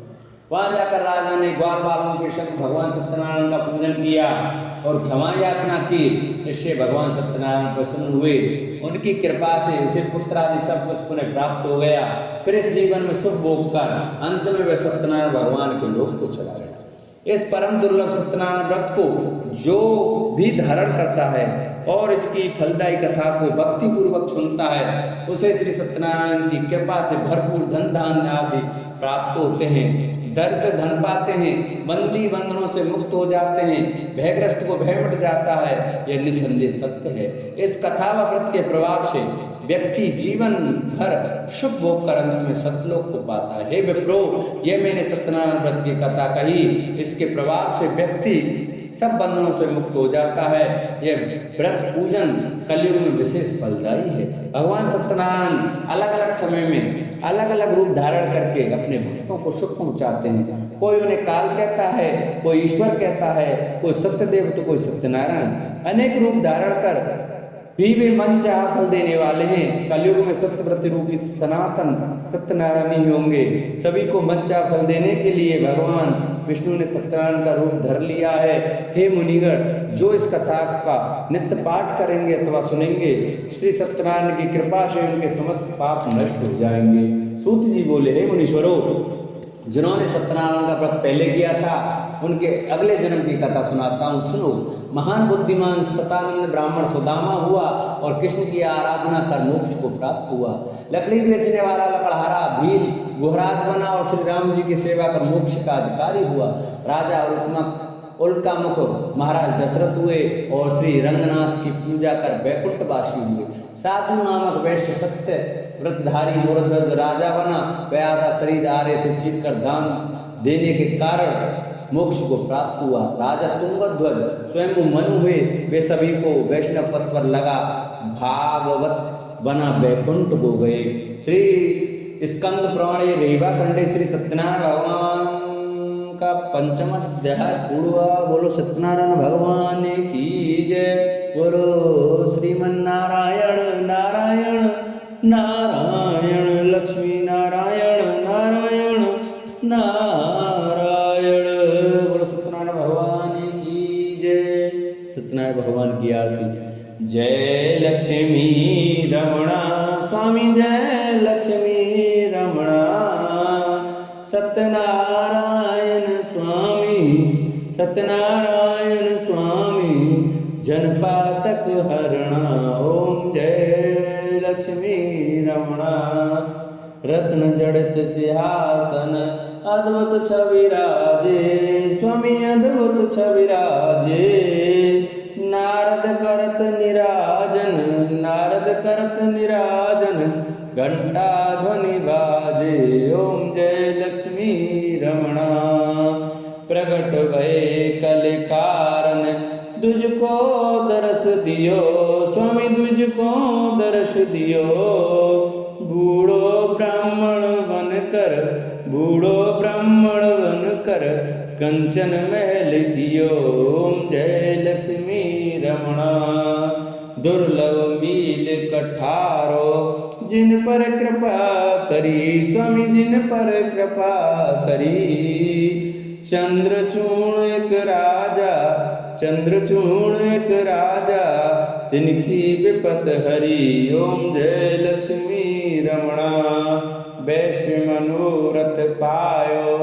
वहां जाकर राजा ने ग्वाल बालों के संग भगवान सत्यनारायण का पूजन किया और क्षमा याचना की। इससे भगवान सत्यनारायण प्रसन्न हुए। उनकी कृपा से उसे पुत्र आदि सब कुछ पुनः प्राप्त हो गया। फिर इस जीवन में सुख भोग कर अंत में वह सत्यनारायण भगवान के लोक को चला गया। इस परम दुर्लभ सत्यनारायण व्रत को जो भी धारण करता है और इसकी फलदायी कथा को भक्ति पूर्वक सुनता है, उसे श्री सत्यनारायण की कृपा से भरपूर धन धान्य आदि प्राप्त होते हैं, दर्द धन पाते हैं, बंदी बंधनों से मुक्त हो जाते हैं, भयग्रस्त को भय मिट जाता है। यह निसंदेह सत्य है। इस कथा व व्रत के प्रभाव से व्यक्ति जीवन भर शुभ भोग कर अंत में सतलोक को पाता है। हे विप्रो, यह मैंने सत्यनारायण व्रत की कथा कही। इसके प्रभाव से व्यक्ति सब बंधनों से मुक्त हो जाता है। यह व्रत पूजन कलयुग में विशेष फलदायी है। भगवान सत्यनारायण अलग अलग समय में अलग अलग रूप धारण करके अपने भक्तों को सुख पहुंचाते हैं। कोई उन्हें काल कहता है, कोई ईश्वर कहता है, कोई सत्यदेव तो कोई सत्यनारायण। अनेक रूप धारण कर भी वे मन चाहा फल देने वाले हैं। कलयुग में सत्यव्रत रूपी सनातन सत्यनारायण ही होंगे। सभी को मन चाहा फल देने के लिए भगवान विष्णु ने सत्यनारायण का रूप धर लिया है। हे मुनिगण, जो इस कथा का नित्य पाठ करेंगे अथवा सुनेंगे, श्री सत्यनारायण की कृपा से उनके समस्त पाप नष्ट हो जाएंगे। सूत जी बोले, हे मुनीश्वरों, जिन्होंने सत्यनारायण का व्रत पहले किया था उनके अगले जन्म की कथा सुनाता हूँ, सुनो। महान बुद्धिमान शतानंद ब्राह्मण सुदामा हुआ और कृष्ण की आराधना कर मोक्ष को प्राप्त हुआ। लकड़ी बेचने वाला लकड़हारा भील गुहराज बना और श्री राम जी की सेवा कर मोक्ष का अधिकारी हुआ। राजा उल्कामुख महाराज दशरथ हुए और श्री रंगनाथ की पूजा कर वैकुंठवासी हुए। साधु नामक वैश्य सत्य व्रतधारी मूर्धज राजा बना। वह आधा शरीर आर्य से छीन कर दान देने के कारण मोक्ष को प्राप्त हुआ। राजा तुंगध्वज स्वयं मनु हुए। वे सभी को वैष्णव पथ पर लगा भागवत बना वैकुंठ हो गए। श्री स्कंद पुराण रेवा खंडे श्री सत्यनारायण भगवान का 5वां अध्याय पूर्वा। बोलो सत्यनारायण भगवान की जय। बोलो श्रीमन नारायण नारायण नारायण, लक्ष्मी नारायण नारायण नारायण। बोलो सत्यनारायण भगवान की जय। सत्यनारायण भगवान की आरती। जय लक्ष्मी रमणा स्वामी, जय लक्ष्मी रमणा। सत्यनारायण स्वामी, सत्यनारायण स्वामी, जनपातक हरणा। ओम जय लक्ष्मी रमणा। रत्न जड़ित सिंहासन अद्भुत छवि राजे, स्वामी अद्भुत छवि राजे। करत निराजन, नारद करत निराजन, घंटा ध्वनि बाजे, ओम जय लक्ष्मी रमणा। प्रगट भय कल कारण, तुझको दर्श दियो, स्वामी तुझको दर्श दियो। बूढ़ो ब्राह्मण बनकर, बूढ़ो ब्राह्मण बनकर, कंचन महल कियो, ओम जय लक्ष्मी रमणा। दुर्लभ मील कठारो, जिन पर कृपा करी, स्वामी जिन पर कृपा करी। चंद्रचूर्ण एक राजा, चंद्रचूर्ण एक राजा, तिनकी विपत हरी, ओम जय लक्ष्मी रमणा। वैश्य मनोरथ पायो,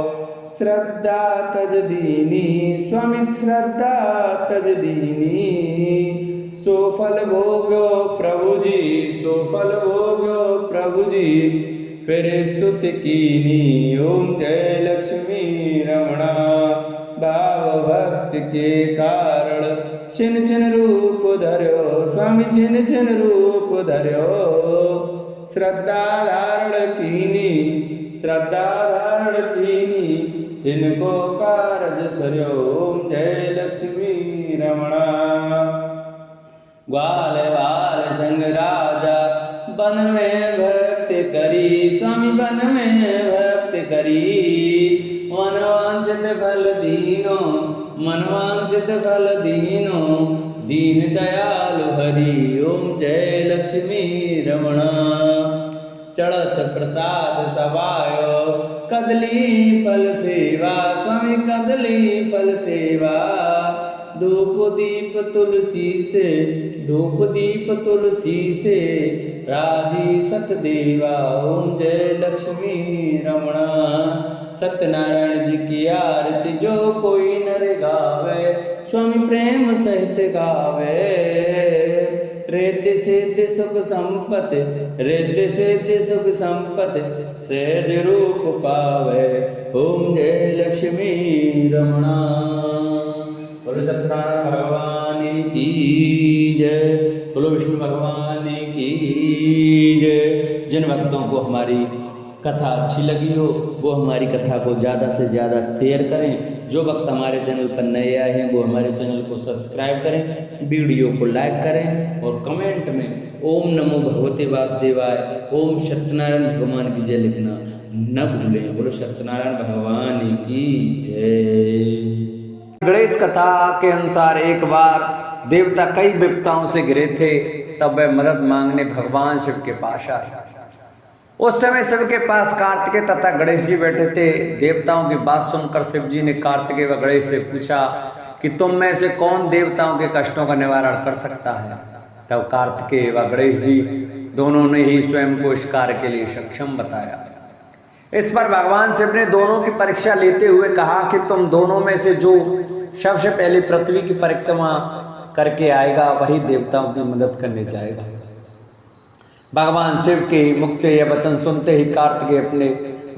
श्रद्धा तज दीनी, स्वामी श्रद्धा तज दीनी। सो फल भोग्यो प्रभु जी, सो फल भोग्यो प्रभु जी, फिर स्तुति कीनी, ओम जय लक्ष्मी रमणा। भाव भक्ति के कारण, छिन छिन रूप धर्यो, स्वामी छिन छिन रूप धर्यो। श्रद्धा धारण कीनी, श्रद्धा धारण कीनी, तिनको कारज सर्यो, ओम जय लक्ष्मी रमणा। ग्वाल बाल संग राजा, वन में भक्ति करी, स्वामी वन में भक्ति करी। मनवांचित फल दीनो, मनवांचित फल दीनो, दीन दयालु हरि, ओम जय लक्ष्मी रमणा। चढ़त प्रसाद सवायो, कदली फल सेवा, स्वामी कदली फल सेवा। धूप दीप तुलसी से, धूप दीप तुलसी से, राजी सतदेवा, ओम जय लक्ष्मी रमणा। सत्यनारायण जी की आरती जो कोई नर गावे, स्वामी प्रेम सहित गावे। रिद्धि सिद्धि सुख संपत्ति, रिद्धि सिद्धि सुख संपत्ति, सहज रूप पावे, ओम जय लक्ष्मी रमणा। बोलो सत्यनारायण भगवान की जय, बोलो विष्णु भगवान की जय। जिन भक्तों को हमारी कथा अच्छी लगी हो वो हमारी कथा को ज़्यादा से ज़्यादा शेयर करें। जो भक्त हमारे चैनल पर नए आए हैं वो हमारे चैनल को सब्सक्राइब करें, वीडियो को लाइक करें और कमेंट में ओम नमो भगवते वासुदेवाय, ओम सत्यनारायण भगवान की जय लिखना न भूलें। बोलो सत्यनारायण भगवान की जय। गणेश कथा के अनुसार एक बार देवता कई विपदाओं से घिरे थे, तब वह मदद मांगने भगवान शिव के पास आए। उस समय शिव के पास कार्तिकेय तथा गणेश जी बैठे थे। देवताओं की बात सुनकर शिव जी ने कार्तिकेय व गणेश से पूछा कि तुम में से कौन देवताओं के कष्टों का निवारण कर सकता है। तब कार्तिकेय व गणेश जी दोनों ने ही स्वयं को इस कार्य के लिए सक्षम बताया। इस पर भगवान शिव ने दोनों की परीक्षा लेते हुए कहा कि तुम दोनों में से जो सबसे पहले पृथ्वी की परिक्रमा करके आएगा वही देवताओं की मदद करने जाएगा। भगवान शिव के मुख से यह वचन सुनते ही कार्तिकेय अपने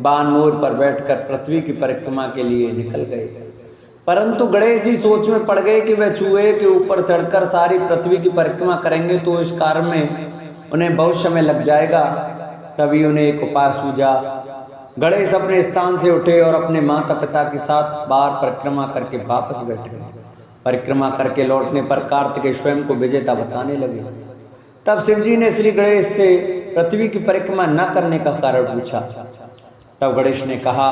बाण मोर पर बैठकर पृथ्वी की परिक्रमा के लिए निकल गए। परंतु गणेश जी सोच में पड़ गए कि वह चूहे के ऊपर चढ़कर सारी पृथ्वी की परिक्रमा करेंगे तो इस कार्य में उन्हें बहुत समय लग जाएगा। तभी उन्हें एक उपाय सूझा। गणेश अपने स्थान से उठे और अपने माता पिता के साथ बाहर परिक्रमा करके वापस बैठ गए। परिक्रमा करके लौटने पर कार्तिकेय स्वयं को विजेता बताने लगे। तब शिवजी ने श्री गणेश से पृथ्वी की परिक्रमा न करने का कारण पूछा। तब गणेश ने कहा,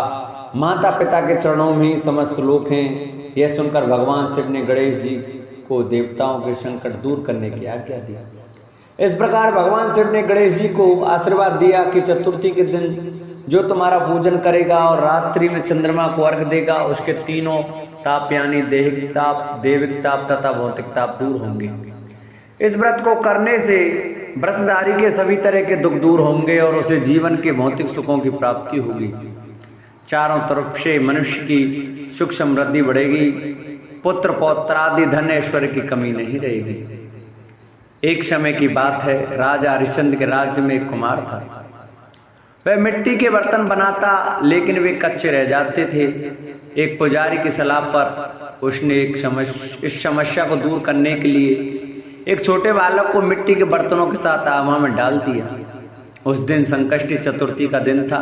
माता पिता के चरणों में ही समस्त लोक हैं। यह सुनकर भगवान शिव ने गणेश जी को देवताओं के संकट दूर करने की आज्ञा दी। इस प्रकार भगवान शिव ने गणेश जी को आशीर्वाद दिया कि चतुर्थी के दिन जो तुम्हारा पूजन करेगा और रात्रि में चंद्रमा को अर्घ देगा उसके तीनों ताप यानी दैहिक ताप, देविक ताप तथा भौतिक ताप दूर होंगे। इस व्रत को करने से व्रतधारी के सभी तरह के दुख दूर होंगे और उसे जीवन के भौतिक सुखों की प्राप्ति होगी। चारों तरफ से मनुष्य की सुख समृद्धि बढ़ेगी। पुत्र पौत्रादि धन ऐश्वर्य की कमी नहीं रहेगी। एक समय की बात है, राजा हरिश्चंद्र के राज्य में एक कुमार था। वह मिट्टी के बर्तन बनाता लेकिन वे कच्चे रह जाते थे। एक पुजारी की सलाह पर उसने इस समस्या को दूर करने के लिए एक छोटे बालक को मिट्टी के बर्तनों के साथ आमा में डाल दिया। उस दिन संकष्टी चतुर्थी का दिन था।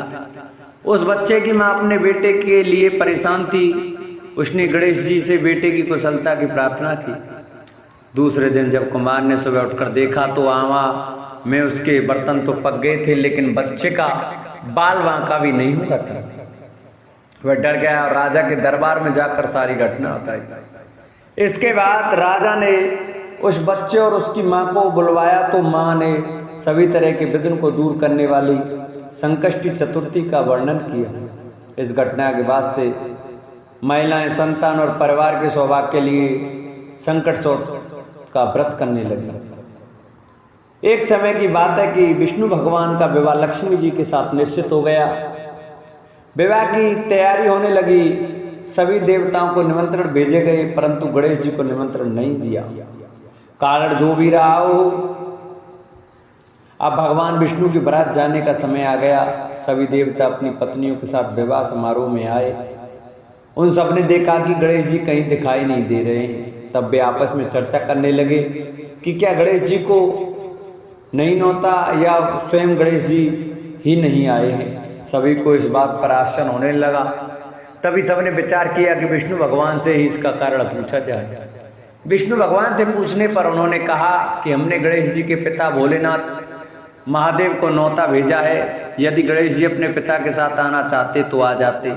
उस बच्चे की माँ अपने बेटे के लिए परेशान थी। उसने गणेश जी से बेटे की कुशलता की प्रार्थना की। दूसरे दिन जब कुमार ने सुबह उठकर देखा तो आमा में उसके बर्तन तो पक गए थे, लेकिन बच्चे का बाल बांका भी नहीं हुआ था। वह डर गया और राजा के दरबार में जाकर सारी घटना बताई। इसके बाद राजा ने उस बच्चे और उसकी माँ को बुलवाया तो माँ ने सभी तरह के विघ्न को दूर करने वाली संकष्टी चतुर्थी का वर्णन किया। इस घटना के बाद से महिलाएं संतान और परिवार के सौभाग्य के लिए संकट का व्रत करने लगी। एक समय की बात है कि विष्णु भगवान का विवाह लक्ष्मी जी के साथ निश्चित हो गया। विवाह की तैयारी होने लगी। सभी देवताओं को निमंत्रण भेजे गए, परंतु गणेश जी को निमंत्रण नहीं दिया। कारण जो भी रहा हो, अब भगवान विष्णु की बारात जाने का समय आ गया। सभी देवता अपनी पत्नियों के साथ विवाह समारोह में आए। उन सब ने देखा कि गणेश जी कहीं दिखाई नहीं दे रहे हैं। तब वे आपस में चर्चा करने लगे कि क्या गणेश जी को नहीं नौता या स्वयं गणेश जी ही नहीं आए हैं। सभी को इस बात पर आश्चर्य होने लगा। तभी सबने विचार किया कि विष्णु भगवान से ही इसका कारण पूछा जाए। विष्णु भगवान से पूछने पर उन्होंने कहा कि हमने गणेश जी के पिता भोलेनाथ महादेव को नौता भेजा है। यदि गणेश जी अपने पिता के साथ आना चाहते तो आ जाते,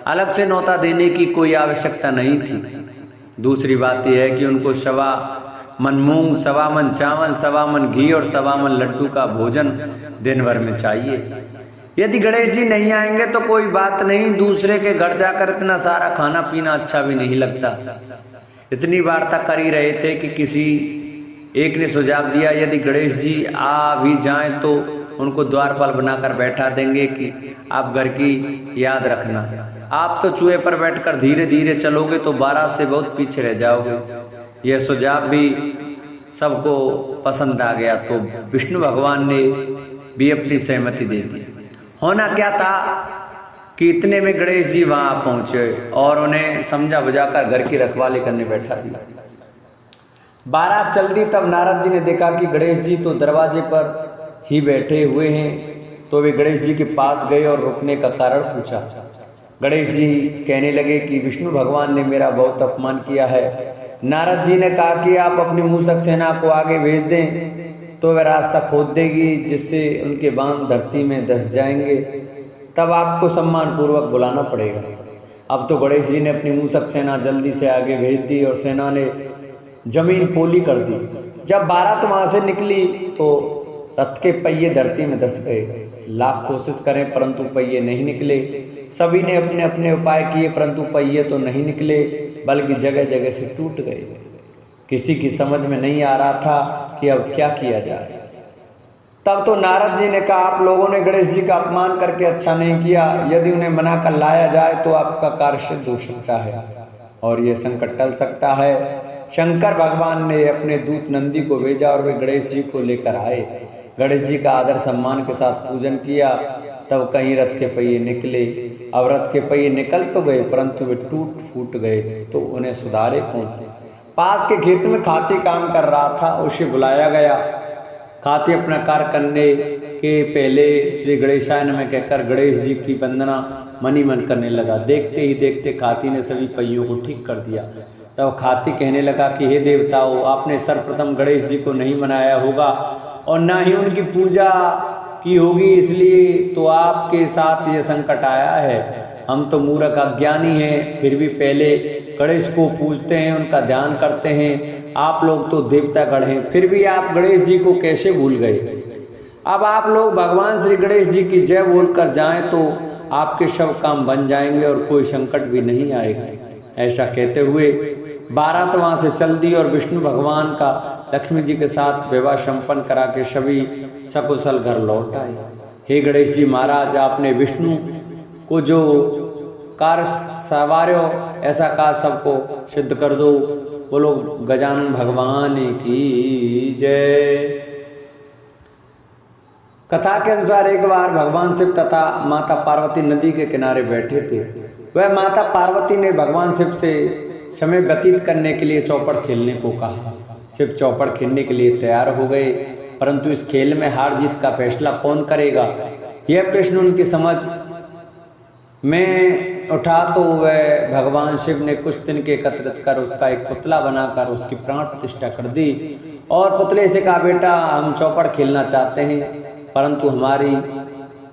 अलग से नौता देने की कोई आवश्यकता नहीं थी। दूसरी बात यह है कि उनको 1.25 मन मूंग, 1.25 मन चावल, 1.25 मन घी और 1.25 मन लड्डू का भोजन दिन भर में चाहिए। यदि गणेश जी नहीं आएंगे तो कोई बात नहीं, दूसरे के घर जाकर इतना सारा खाना पीना अच्छा भी नहीं लगता। इतनी वार्ता कर ही रहे थे कि किसी एक ने सुझाव दिया, यदि गणेश जी आ भी जाएं तो उनको द्वारपाल बनाकर बैठा देंगे कि आप घर की याद रखना। आप तो चूहे पर बैठकर धीरे धीरे चलोगे तो 12 से बहुत पीछे रह जाओगे। यह सुझाव भी सबको पसंद आ गया, तो विष्णु भगवान ने भी अपनी सहमति दे दी। होना क्या था कि इतने में गणेश जी वहां पहुंचे और उन्हें समझा बुझाकर घर की रखवाली करने बैठा दिया। बारात चल दी। तब नारद जी ने देखा कि गणेश जी तो दरवाजे पर ही बैठे हुए हैं, तो वे गणेश जी के पास गए और रुकने का कारण पूछा। गणेश जी कहने लगे कि विष्णु भगवान ने मेरा बहुत अपमान किया है। नारद जी ने कहा कि आप अपनी मूषक सेना को आगे भेज दें तो वह रास्ता खोद देगी, जिससे उनके बाण धरती में धंस जाएंगे। तब आपको सम्मान पूर्वक बुलाना पड़ेगा। अब तो गणेश जी ने अपनी मूषक सेना जल्दी से आगे भेज दी और सेना ने जमीन पोली कर दी। जब बारात वहां से निकली तो रथ के पहिए धरती में धंस गए। लाख कोशिश करें परंतु पहिए नहीं निकले। सभी ने अपने अपने उपाय किए परंतु पहिए तो नहीं निकले, बल्कि जगह जगह से टूट गए। किसी की समझ में नहीं आ रहा था कि अब क्या किया जाए। तब तो नारद जी ने कहा, आप लोगों ने गणेश जी का अपमान करके अच्छा नहीं किया। यदि उन्हें मना कर लाया जाए तो आपका कार्य सिद्ध हो सकता है और ये संकट टल सकता है। शंकर भगवान ने अपने दूत नंदी को भेजा और वे गणेश जी को लेकर आए। गणेश जी का आदर सम्मान के साथ पूजन किया। तब कहीं रथ के पहिए निकले। अब रथ के पहिए निकल तो गए परंतु वे टूट फूट गए, तो उन्हें सुधारे कौन। पास के खेत में खाती काम कर रहा था, उसे बुलाया गया। खाती अपना कार्य करने के पहले श्री गणेशाय नमः कहकर गणेश जी की वंदना मनी मन करने लगा। देखते ही देखते खाती ने सभी पहियों को ठीक कर दिया। तब खाती कहने लगा कि हे देवताओं, आपने सर्वप्रथम गणेश जी को नहीं मनाया होगा और ना ही उनकी पूजा की होगी, इसलिए तो आपके साथ ये संकट आया है। हम तो मूर्ख अज्ञानी हैं, फिर भी पहले गणेश को पूजते हैं, उनका ध्यान करते हैं। आप लोग तो देवतागण हैं, फिर भी आप गणेश जी को कैसे भूल गए। अब आप लोग भगवान श्री गणेश जी की जय बोलकर जाएं तो आपके सब काम बन जाएंगे और कोई संकट भी नहीं आएगा। ऐसा कहते हुए बारात वहां से चल दी और विष्णु भगवान का लक्ष्मी जी के साथ विवाह संपन्न करा के सभी सकुशल घर लौट आए। हे गणेश जी महाराज, आपने विष्णु को जो कार्य सवार्यो ऐसा कार्य सबको सिद्ध कर दो। बोलो गजानन भगवान की जय। कथा के अनुसार एक बार भगवान शिव तथा माता पार्वती नदी के किनारे बैठे थे। वह माता पार्वती ने भगवान शिव से समय व्यतीत करने के लिए चौपड़ खेलने को कहा। शिव चौपड़ खेलने के लिए तैयार हो गए, परंतु इस खेल में हार जीत का फैसला कौन करेगा, यह प्रश्न उनकी समझ में उठा। तो वह भगवान शिव ने कुछ दिन के एकत्रित कर उसका एक पुतला बनाकर उसकी प्राण प्रतिष्ठा कर दी और पुतले से कहा, बेटा हम चौपड़ खेलना चाहते हैं, परंतु हमारी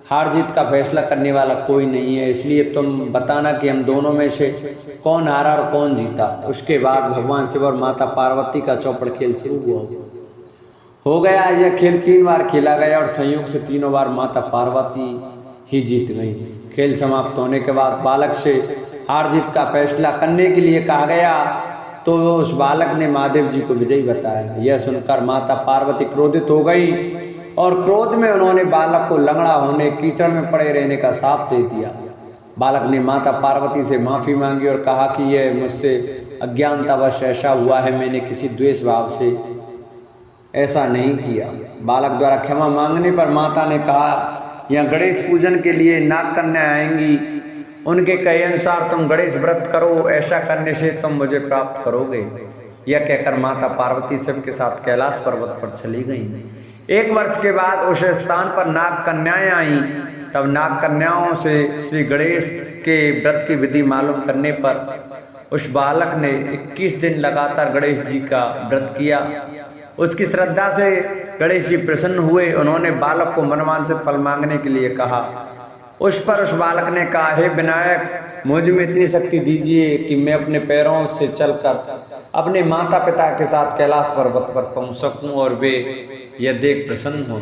हार जीत का फैसला करने वाला कोई नहीं है, इसलिए तुम बताना कि हम दोनों में से कौन हारा और कौन जीता। उसके बाद भगवान शिव और माता पार्वती का चौपड़ खेल शुरू हो गया। यह खेल 3 बार खेला गया और संयोग से तीनों बार माता पार्वती ही जीत गई। खेल समाप्त होने के बाद बालक से हार जीत का फैसला करने के लिए कहा गया, तो उस बालक ने महादेव जी को विजयी बताया। यह सुनकर माता पार्वती क्रोधित हो गई और क्रोध में उन्होंने बालक को लंगड़ा होने, कीचड़ में पड़े रहने का शाप दे दिया। बालक ने माता पार्वती से माफी मांगी और कहा कि यह मुझसे अज्ञानतावश ऐसा हुआ है, मैंने किसी द्वेष भाव से ऐसा नहीं किया। बालक द्वारा क्षमा मांगने पर माता ने कहा, यहाँ गणेश पूजन के लिए नाग कन्या आएंगी, उनके कहे अनुसार तुम गणेश व्रत करो, ऐसा करने से तुम मुझे प्राप्त करोगे। यह कहकर माता पार्वती शिव के साथ कैलाश पर्वत पर चली गई। 1 वर्ष के बाद उस स्थान पर नाग कन्याएं आईं। तब नाग कन्याओं से श्री गणेश के व्रत की विधि मालूम करने पर उस बालक ने 21 दिन लगातार गणेश जी का व्रत किया। उसकी श्रद्धा से गणेश जी प्रसन्न हुए। उन्होंने बालक को मनवांछित फल मांगने के लिए कहा। उस पर उस बालक ने कहा, हे विनायक, मुझ में इतनी शक्ति दीजिए कि मैं अपने पैरों से चलकर अपने माता पिता के साथ कैलाश पर्वत पर पहुंच सकूं और वे यह देख प्रसन्न हो।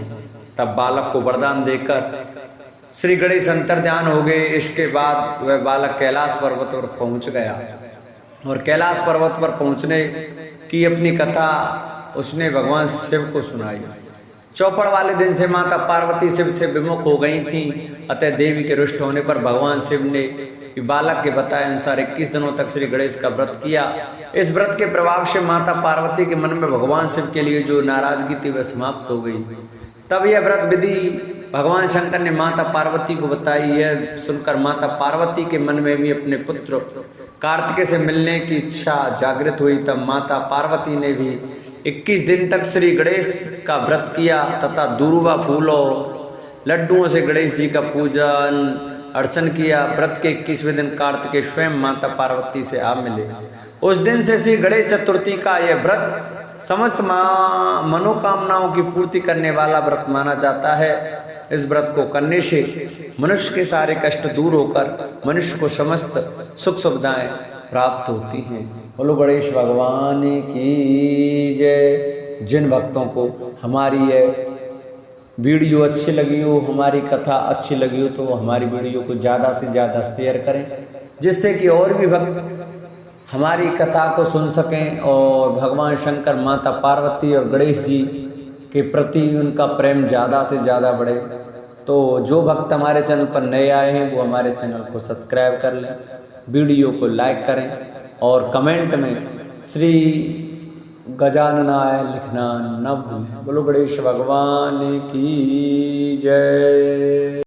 तब बालक को वरदान देकर श्री गणेश अंतर्ध्यान हो गए। इसके बाद वह बालक कैलाश पर्वत पर पहुंच गया और कैलाश पर्वत पर पहुंचने की अपनी कथा उसने भगवान शिव को सुनाई। चौपड़ वाले दिन से माता पार्वती शिव से विमुख हो गई थी, अतः देवी के रुष्ट होने पर भगवान शिव ने बालक के बताए अनुसार 21 दिनों तक श्री गणेश का व्रत किया। इस व्रत के प्रभाव से माता पार्वती के मन में भगवान शिव के लिए जो नाराजगी थी वह समाप्त हो गई। तब यह व्रत विधि भगवान शंकर ने माता पार्वती को बताई। यह सुनकर माता पार्वती के मन में भी अपने पुत्र कार्तिकेय से मिलने की इच्छा जागृत हुई। तब माता पार्वती ने भी 21 दिन तक श्री गणेश का व्रत किया तथा दूर्वा फूलों लड्डुओं से गणेश जी का पूजन अर्चन किया। व्रत के 21वें दिन कार्तिकेय स्वयं माता पार्वती से आ मिले। उस दिन से श्री गणेश चतुर्थी का यह व्रत समस्त मनोकामनाओं की पूर्ति करने वाला व्रत माना जाता है। इस व्रत को करने से मनुष्य के सारे कष्ट दूर होकर मनुष्य को समस्त सुख सुविधाएं प्राप्त होती हैं। बोलो गणेश भगवान की जय। जिन भक्तों को हमारी यह वीडियो अच्छी लगी हो, हमारी कथा अच्छी लगी हो, तो हमारी वीडियो को ज़्यादा से ज़्यादा शेयर करें, जिससे कि और भी भक्त हमारी कथा को सुन सकें और भगवान शंकर, माता पार्वती और गणेश जी के प्रति उनका प्रेम ज़्यादा से ज़्यादा बढ़े। तो जो भक्त हमारे चैनल पर नए आए हैं वो हमारे चैनल को सब्सक्राइब कर लें, वीडियो को लाइक करें और कमेंट में श्री गजाननाय लिखना न भूलें। बोलो गणेश भगवान की जय।